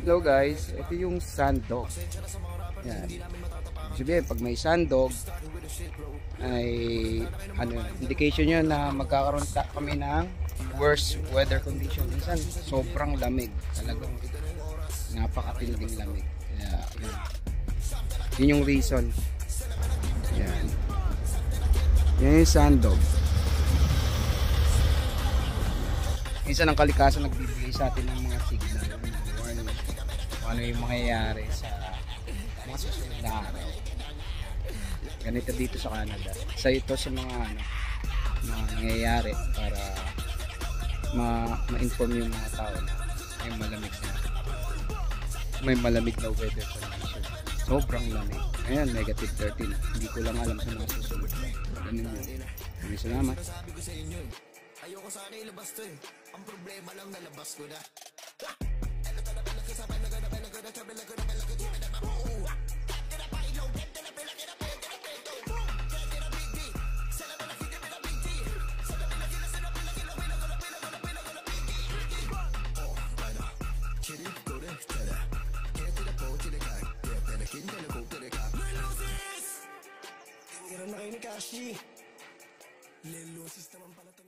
Hello guys, ito yung sandog. Yan. Sabihin, pag may sandog ay indication yun na magkakaroon kami ng worst weather condition. Minsan sobrang lamig, talagang napakatinding lamig. Kaya yun yung reason. Yan. Yan yung sandog. Minsan ang kalikasan nagbibigay sa atin ng mga signal, warning, kung ano yung mangyayari sa mga susunod na araw. Ganito dito sa Canada. Isa ito sa mga nangyayari para ma-inform yung mga tao na may malamig na weather condition. Sobrang lamig. Ayan, negative 13. Hindi ko lang alam sa mga susunod. Ganun yun. Maraming salamat. Ayoko sana ilabas to eh. Ang problema lang nalabas ko na. Tingnan na kayo ni Kashi. Lelosis naman pala to.